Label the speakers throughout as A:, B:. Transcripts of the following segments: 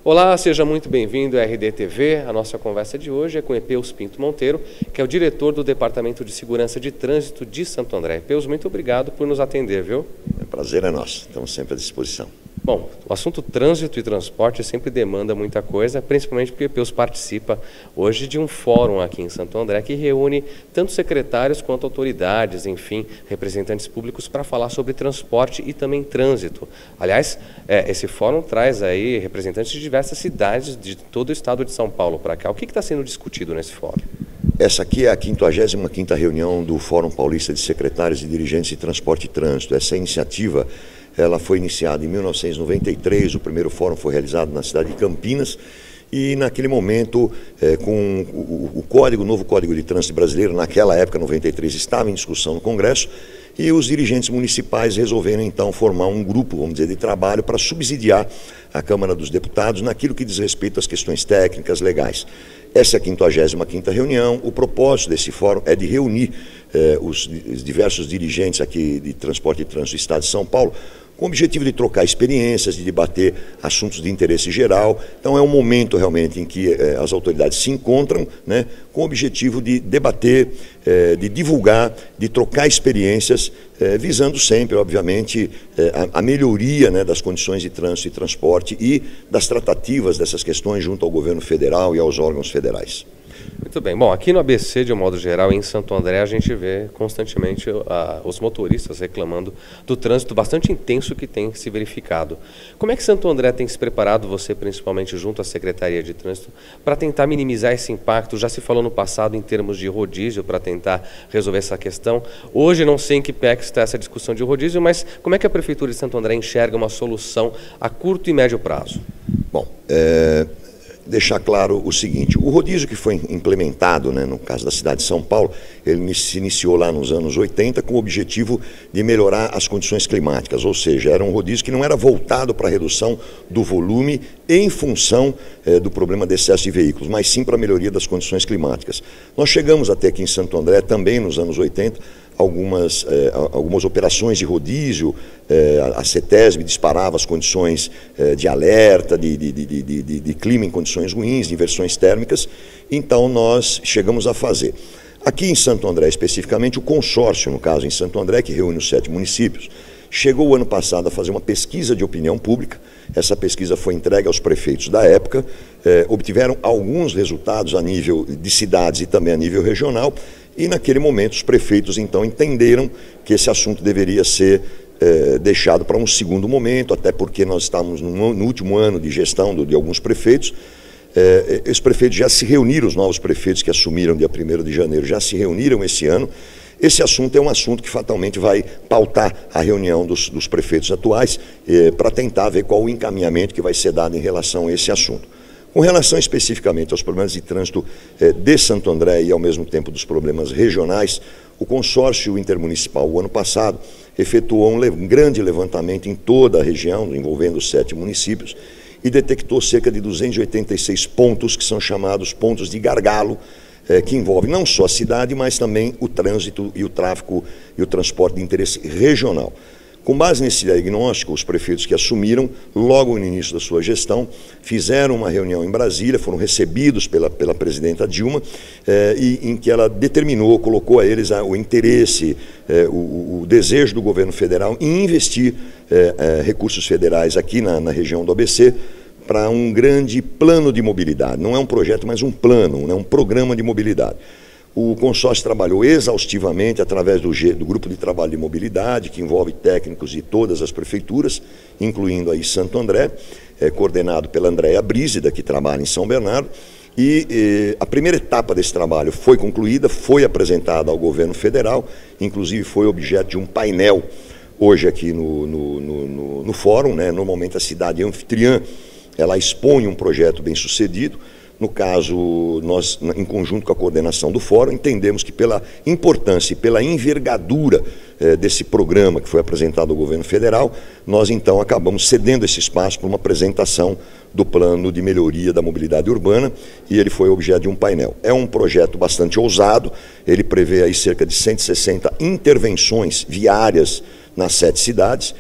A: Olá, seja muito bem-vindo à RDTV. A nossa conversa de hoje é com Epeus Pinto Monteiro, que é o diretor do Departamento de Segurança de Trânsito de Santo André. Epeus, muito obrigado por nos atender, viu?
B: O prazer é nosso, estamos sempre à disposição.
A: Bom, o assunto trânsito e transporte sempre demanda muita coisa, principalmente porque o Epeus participa hoje de um fórum aqui em Santo André que reúne tanto secretários quanto autoridades, enfim, representantes públicos para falar sobre transporte e também trânsito. Aliás, esse fórum traz aí representantes de diversas cidades de todo o estado de São Paulo para cá. O que está sendo discutido nesse fórum?
B: Essa aqui é a 55ª reunião do Fórum Paulista de Secretários e Dirigentes de Transporte e Trânsito. Essa iniciativa ela foi iniciada em 1993, o primeiro fórum foi realizado na cidade de Campinas e naquele momento, com o novo Código de Trânsito Brasileiro, naquela época, 93, estava em discussão no Congresso e os dirigentes municipais resolveram então formar um grupo, vamos dizer, de trabalho para subsidiar a Câmara dos Deputados naquilo que diz respeito às questões técnicas, legais. Essa é a 55ª reunião. O propósito desse fórum é de reunir os diversos dirigentes aqui de transporte e trânsito do Estado de São Paulo, com o objetivo de trocar experiências, de debater assuntos de interesse geral. Então é um momento realmente em que as autoridades se encontram, né, com o objetivo de debater, de divulgar, de trocar experiências, visando sempre, obviamente, a melhoria, né, das condições de trânsito e transporte e das tratativas dessas questões junto ao governo federal e aos órgãos federais.
A: Muito bem. Bom, aqui no ABC, de um modo geral, em Santo André, a gente vê constantemente os motoristas reclamando do trânsito bastante intenso que tem se verificado. Como é que Santo André tem se preparado, você principalmente junto à Secretaria de Trânsito, para tentar minimizar esse impacto? Já se falou no passado em termos de rodízio para tentar resolver essa questão. Hoje não sei em que pé que está essa discussão de rodízio, mas como é que a Prefeitura de Santo André enxerga uma solução a curto e médio prazo?
B: Bom, deixar claro o seguinte: o rodízio que foi implementado, né, no caso da cidade de São Paulo, ele se iniciou lá nos anos 80 com o objetivo de melhorar as condições climáticas, ou seja, era um rodízio que não era voltado para a redução do volume em função do problema de excesso de veículos, mas sim para a melhoria das condições climáticas. Nós chegamos até aqui em Santo André, também nos anos 80, algumas operações de rodízio. A CETESB disparava as condições de alerta, de clima em condições ruins, de inversões térmicas, então nós chegamos a fazer. Aqui em Santo André, especificamente, o consórcio, no caso em Santo André, que reúne os 7 municípios, chegou o ano passado a fazer uma pesquisa de opinião pública. Essa pesquisa foi entregue aos prefeitos da época, obtiveram alguns resultados a nível de cidades e também a nível regional, e naquele momento os prefeitos então entenderam que esse assunto deveria ser deixado para um segundo momento, até porque nós estamos no último ano de gestão de alguns prefeitos. Esses prefeitos já se reuniram, os novos prefeitos que assumiram dia 1º de janeiro já se reuniram esse ano. Esse assunto é um assunto que fatalmente vai pautar a reunião dos prefeitos atuais para tentar ver qual o encaminhamento que vai ser dado em relação a esse assunto. Com relação especificamente aos problemas de trânsito de Santo André e ao mesmo tempo dos problemas regionais, o consórcio intermunicipal, o ano passado, efetuou um grande levantamento em toda a região, envolvendo os 7 municípios, e detectou cerca de 286 pontos, que são chamados pontos de gargalo, que envolvem não só a cidade, mas também o trânsito e o tráfego e o transporte de interesse regional. Com base nesse diagnóstico, os prefeitos que assumiram, logo no início da sua gestão, fizeram uma reunião em Brasília, foram recebidos pela presidenta Dilma, em que ela determinou, colocou a eles o interesse, o desejo do governo federal em investir recursos federais aqui na região do ABC, para um grande plano de mobilidade. Não é um projeto, mas um plano, né, um programa de mobilidade. O consórcio trabalhou exaustivamente através do Grupo de Trabalho de Mobilidade, que envolve técnicos de todas as prefeituras, incluindo aí Santo André, coordenado pela Andréa Brígida, que trabalha em São Bernardo. E a primeira etapa desse trabalho foi concluída, foi apresentada ao governo federal, inclusive foi objeto de um painel hoje aqui no fórum, né? Normalmente a cidade anfitriã, ela expõe um projeto bem sucedido. No caso, nós, em conjunto com a coordenação do fórum, entendemos que pela importância e pela envergadura desse programa que foi apresentado ao governo federal, nós então acabamos cedendo esse espaço para uma apresentação do plano de melhoria da mobilidade urbana, e ele foi objeto de um painel. É um projeto bastante ousado, ele prevê aí cerca de 160 intervenções viárias nas 7 cidades,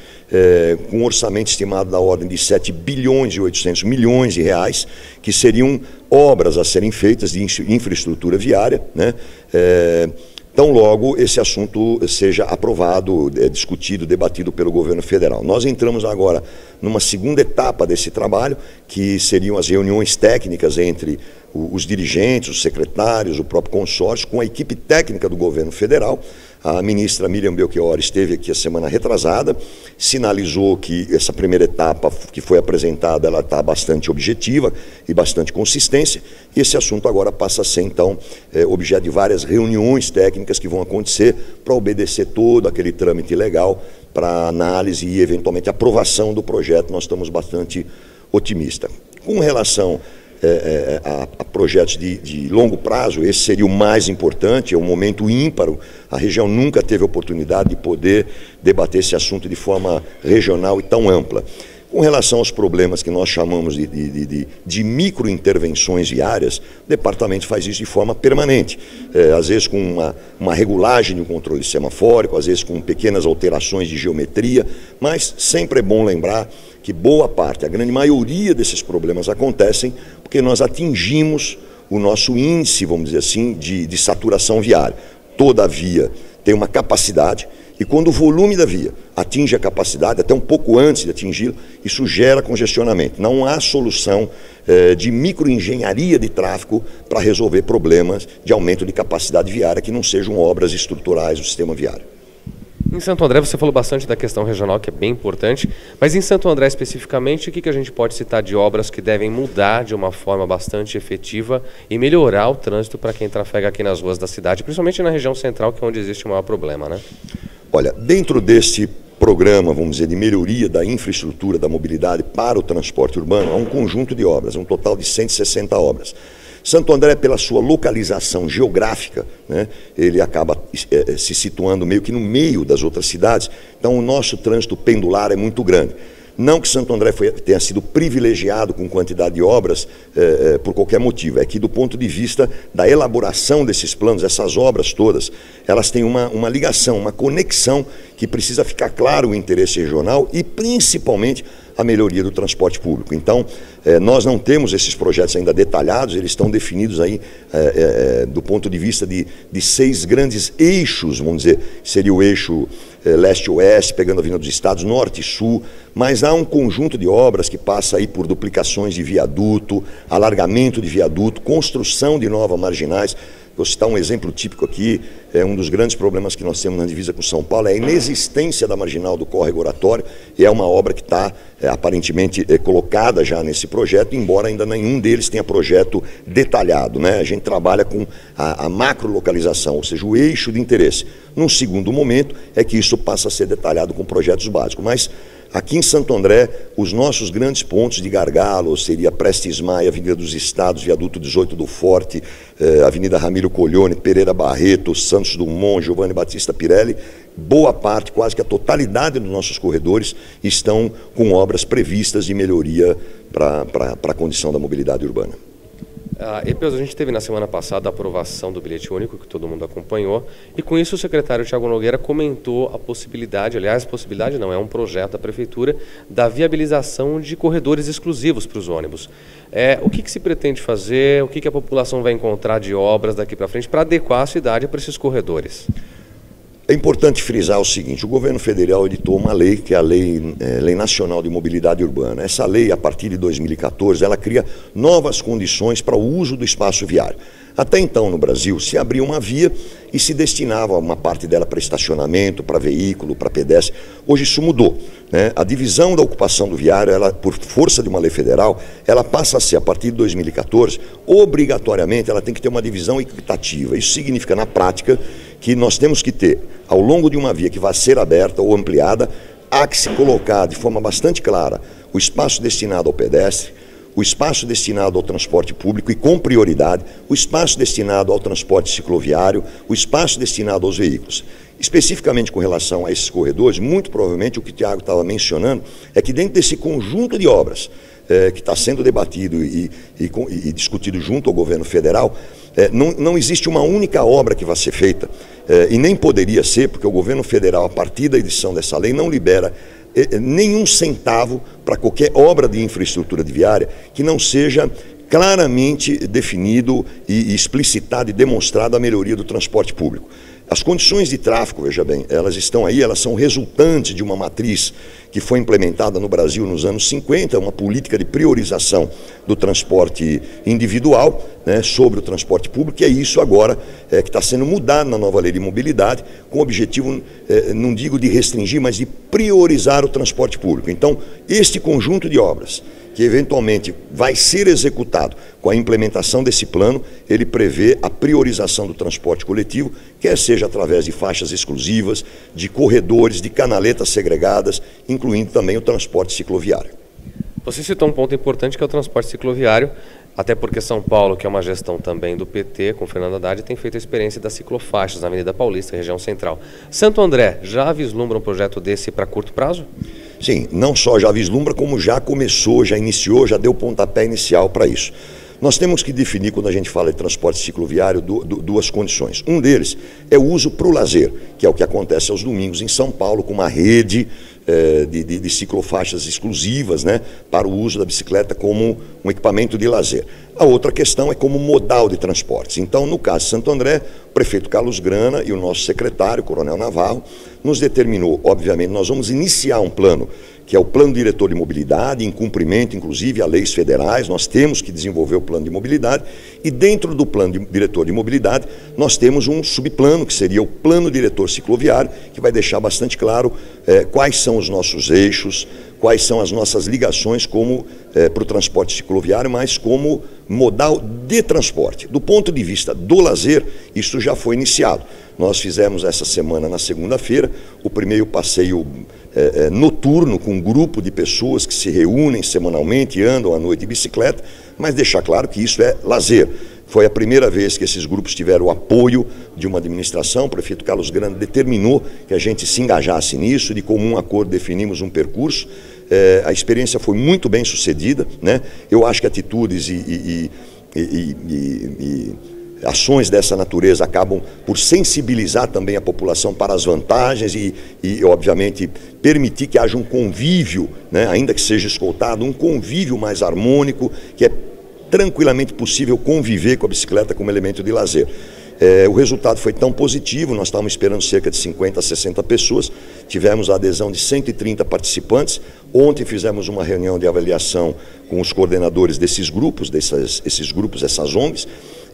B: com um orçamento estimado da ordem de 7 bilhões e 800 milhões de reais, que seriam obras a serem feitas de infraestrutura viária, né? Tão logo esse assunto seja aprovado, discutido, debatido pelo governo federal. Nós entramos agora numa segunda etapa desse trabalho, que seriam as reuniões técnicas entre os dirigentes, os secretários, o próprio consórcio, com a equipe técnica do governo federal. A ministra Miriam Belchior esteve aqui a semana retrasada, sinalizou que essa primeira etapa que foi apresentada, ela está bastante objetiva e bastante consistência, e esse assunto agora passa a ser, então, objeto de várias reuniões técnicas que vão acontecer para obedecer todo aquele trâmite legal para análise e, eventualmente, aprovação do projeto. Nós estamos bastante otimistas. Com relação a projetos de longo prazo, esse seria o mais importante, é um momento ímpar. A região nunca teve oportunidade de poder debater esse assunto de forma regional e tão ampla. Com relação aos problemas que nós chamamos de microintervenções viárias, o departamento faz isso de forma permanente, às vezes com uma regulagem do controle semafórico, às vezes com pequenas alterações de geometria, mas sempre é bom lembrar que boa parte, a grande maioria desses problemas acontecem porque nós atingimos o nosso índice, vamos dizer assim, de saturação viária. Toda via tem uma capacidade, e quando o volume da via atinge a capacidade, até um pouco antes de atingi-la, isso gera congestionamento. Não há solução de microengenharia de tráfego para resolver problemas de aumento de capacidade viária que não sejam obras estruturais do sistema viário.
A: Em Santo André você falou bastante da questão regional, que é bem importante, mas em Santo André especificamente, o que a gente pode citar de obras que devem mudar de uma forma bastante efetiva e melhorar o trânsito para quem trafega aqui nas ruas da cidade, principalmente na região central, que é onde existe o maior problema, né?
B: Olha, dentro desse programa, vamos dizer, de melhoria da infraestrutura da mobilidade para o transporte urbano, há um conjunto de obras, um total de 160 obras. Santo André, pela sua localização geográfica, né, ele acaba se situando meio que no meio das outras cidades, então o nosso trânsito pendular é muito grande. Não que Santo André tenha sido privilegiado com quantidade de obras por qualquer motivo, é que do ponto de vista da elaboração desses planos, essas obras todas, elas têm uma ligação, uma conexão que precisa ficar claro o interesse regional e principalmente a melhoria do transporte público. Então, nós não temos esses projetos ainda detalhados, eles estão definidos aí do ponto de vista de 6 grandes eixos, vamos dizer, seria o eixo leste-oeste, pegando a Avenida dos Estados, norte e sul, mas há um conjunto de obras que passa aí por duplicações de viaduto, alargamento de viaduto, construção de novas marginais. Vou citar um exemplo típico aqui, um dos grandes problemas que nós temos na divisa com São Paulo é a inexistência da marginal do córrego Oratório, e é uma obra que está aparentemente colocada já nesse projeto, embora ainda nenhum deles tenha projeto detalhado, né? A gente trabalha com a macro-localização, ou seja, o eixo de interesse. Num segundo momento é que isso passa a ser detalhado com projetos básicos, mas aqui em Santo André, os nossos grandes pontos de gargalo seria Prestes Maia, Avenida dos Estados, Viaduto 18 do Forte, Avenida Ramiro Colhone, Pereira Barreto, Santos Dumont, Giovanni Batista Pirelli. Boa parte, quase que a totalidade dos nossos corredores estão com obras previstas de melhoria para a condição da mobilidade urbana.
A: A gente teve na semana passada a aprovação do bilhete único, que todo mundo acompanhou, e com isso o secretário Thiago Nogueira comentou a possibilidade, aliás, possibilidade não, é um projeto da Prefeitura, da viabilização de corredores exclusivos para os ônibus. O que se pretende fazer, o que a população vai encontrar de obras daqui para frente para adequar a cidade para esses corredores?
B: É importante frisar o seguinte: o governo federal editou uma lei, que é a Lei Nacional de Mobilidade Urbana. Essa lei, a partir de 2014, ela cria novas condições para o uso do espaço viário. Até então, no Brasil, se abria uma via e se destinava uma parte dela para estacionamento, para veículo, para pedestre. Hoje isso mudou, né? A divisão da ocupação do viário, ela, por força de uma lei federal, ela passa a ser, a partir de 2014, obrigatoriamente, ela tem que ter uma divisão equitativa. Isso significa, na prática, que nós temos que ter, ao longo de uma via que vai ser aberta ou ampliada, há que se colocar de forma bastante clara o espaço destinado ao pedestre, o espaço destinado ao transporte público e, com prioridade, o espaço destinado ao transporte cicloviário, o espaço destinado aos veículos. Especificamente com relação a esses corredores, muito provavelmente o que o Thiago estava mencionando é que dentro desse conjunto de obras que está sendo debatido e discutido junto ao governo federal, não existe uma única obra que vai ser feita, e nem poderia ser, porque o governo federal, a partir da edição dessa lei, não libera nenhum centavo para qualquer obra de infraestrutura de viária que não seja claramente definido e explicitado e demonstrado a melhoria do transporte público. As condições de tráfego, veja bem, elas estão aí, elas são resultantes de uma matriz que foi implementada no Brasil nos anos 50, uma política de priorização do transporte individual, né, sobre o transporte público, e é isso agora que está sendo mudado na nova lei de mobilidade, com o objetivo, não digo de restringir, mas de priorizar o transporte público. Então, este conjunto de obras que eventualmente vai ser executado com a implementação desse plano, ele prevê a priorização do transporte coletivo, quer seja através de faixas exclusivas, de corredores, de canaletas segregadas, incluindo também o transporte cicloviário.
A: Você citou um ponto importante que é o transporte cicloviário, até porque São Paulo, que é uma gestão também do PT, com Fernando Haddad, tem feito a experiência das ciclofaixas na Avenida Paulista, região central. Santo André, já vislumbra um projeto desse para curto prazo?
B: Sim, não só já vislumbra, como já começou, já iniciou, já deu pontapé inicial para isso. Nós temos que definir, quando a gente fala de transporte cicloviário, duas condições. Um deles é o uso para o lazer, que é o que acontece aos domingos em São Paulo, com uma rede de ciclofaixas exclusivas, né, para o uso da bicicleta como um equipamento de lazer. A outra questão é como modal de transportes. Então, no caso de Santo André, o prefeito Carlos Grana e o nosso secretário, o Coronel Navarro, nos determinou, obviamente, nós vamos iniciar um plano, que é o Plano Diretor de Mobilidade, em cumprimento, inclusive, a leis federais. Nós temos que desenvolver o plano de mobilidade, e dentro do Plano Diretor de Mobilidade, nós temos um subplano, que seria o Plano Diretor Cicloviário, que vai deixar bastante claro quais são os nossos eixos, quais são as nossas ligações para o transporte cicloviário, mas como modal de transporte. Do ponto de vista do lazer, isso já foi iniciado. Nós fizemos essa semana, na segunda-feira, o primeiro passeio noturno com um grupo de pessoas que se reúnem semanalmente e andam à noite de bicicleta, mas deixar claro que isso é lazer. Foi a primeira vez que esses grupos tiveram o apoio de uma administração. O prefeito Carlos Grana determinou que a gente se engajasse nisso, de comum acordo definimos um percurso. A experiência foi muito bem sucedida, né? Eu acho que atitudes e ações dessa natureza acabam por sensibilizar também a população para as vantagens e obviamente, permitir que haja um convívio, né, ainda que seja escoltado, um convívio mais harmônico, que é tranquilamente possível conviver com a bicicleta como elemento de lazer. O resultado foi tão positivo, nós estávamos esperando cerca de 50 a 60 pessoas, tivemos a adesão de 130 participantes. Ontem fizemos uma reunião de avaliação com os coordenadores desses grupos, essas ONGs,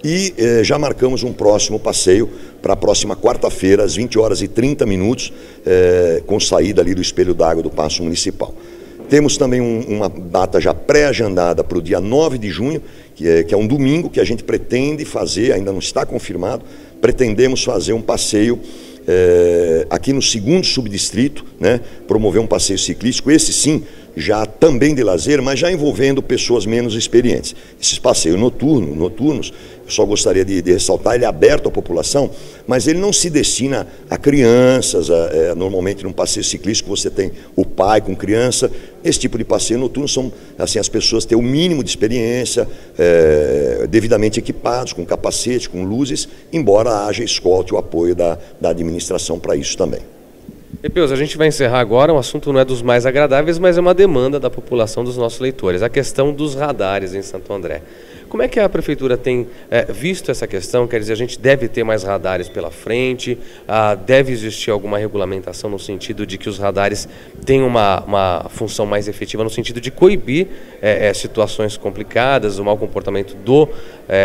B: e já marcamos um próximo passeio para a próxima quarta-feira, às 20h30, com saída ali do Espelho d'Água do Paço Municipal. Temos também uma data já pré-agendada para o dia 9 de junho, que é um domingo, que a gente pretende fazer, ainda não está confirmado, pretendemos fazer um passeio aqui no 2º subdistrito, né, promover um passeio ciclístico, esse sim, já também de lazer, mas já envolvendo pessoas menos experientes. Esses passeios noturnos, eu só gostaria de ressaltar, ele é aberto à população, mas ele não se destina a crianças. Normalmente num passeio ciclístico você tem o pai com criança. Esse tipo de passeio noturno são assim, as pessoas têm o mínimo de experiência, devidamente equipados, com capacete, com luzes, embora haja escolte o apoio da administração para isso também.
A: Epeus, a gente vai encerrar agora, um assunto não é dos mais agradáveis, mas é uma demanda da população, dos nossos leitores, a questão dos radares em Santo André. Como é que a Prefeitura tem visto essa questão? Quer dizer, a gente deve ter mais radares pela frente, deve existir alguma regulamentação no sentido de que os radares tenham uma função mais efetiva, no sentido de coibir situações complicadas, o mau comportamento do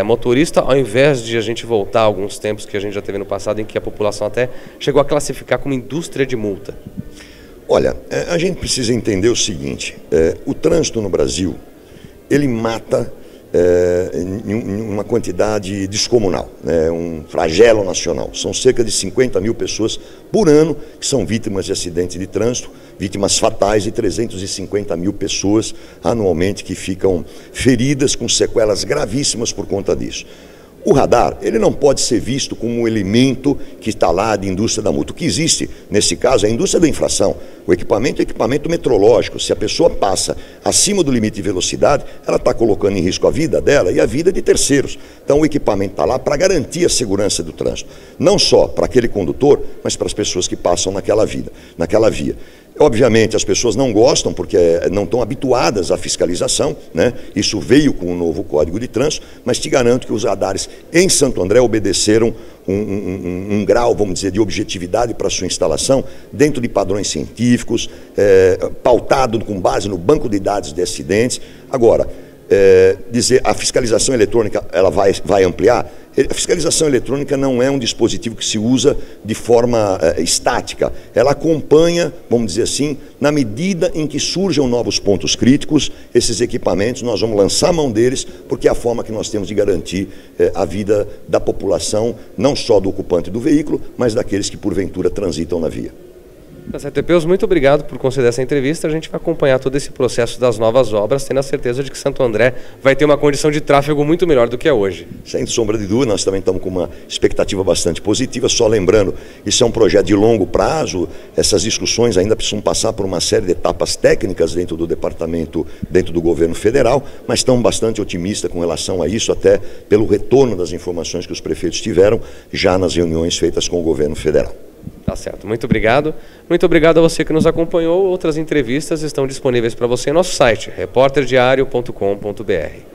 A: motorista, ao invés de a gente voltar a alguns tempos que a gente já teve no passado, em que a população até chegou a classificar como indústria de multa?
B: Olha, a gente precisa entender o seguinte, o trânsito no Brasil, ele mata em uma quantidade descomunal, um flagelo nacional. São cerca de 50 mil pessoas por ano que são vítimas de acidentes de trânsito, vítimas fatais, e 350 mil pessoas anualmente que ficam feridas com sequelas gravíssimas por conta disso. O radar, ele não pode ser visto como um elemento que está lá de indústria da multa. O que existe, nesse caso, é a indústria da infração. O equipamento é equipamento metrológico. Se a pessoa passa acima do limite de velocidade, ela está colocando em risco a vida dela e a vida de terceiros. Então, o equipamento está lá para garantir a segurança do trânsito. Não só para aquele condutor, mas para as pessoas que passam naquela via. Obviamente, as pessoas não gostam porque não estão habituadas à fiscalização, né? Isso veio com o novo Código de Trânsito, mas te garanto que os radares em Santo André obedeceram um grau, vamos dizer, de objetividade para sua instalação, dentro de padrões científicos, pautado com base no banco de dados de acidentes. Agora, dizer a fiscalização eletrônica ela vai ampliar. A fiscalização eletrônica não é um dispositivo que se usa de forma estática. Ela acompanha, vamos dizer assim, na medida em que surjam novos pontos críticos, esses equipamentos, nós vamos lançar a mão deles, porque é a forma que nós temos de garantir a vida da população, não só do ocupante do veículo, mas daqueles que porventura transitam na via.
A: Tá certo, Epeus, muito obrigado por conceder essa entrevista. A gente vai acompanhar todo esse processo das novas obras, tendo a certeza de que Santo André vai ter uma condição de tráfego muito melhor do que é hoje.
B: Sem sombra de dúvida, nós também estamos com uma expectativa bastante positiva. Só lembrando, isso é um projeto de longo prazo, essas discussões ainda precisam passar por uma série de etapas técnicas dentro do departamento, dentro do governo federal, mas estamos bastante otimistas com relação a isso, até pelo retorno das informações que os prefeitos tiveram já nas reuniões feitas com o governo federal.
A: Tá certo, muito obrigado. Muito obrigado a você que nos acompanhou. Outras entrevistas estão disponíveis para você em nosso site, reporterdiario.com.br.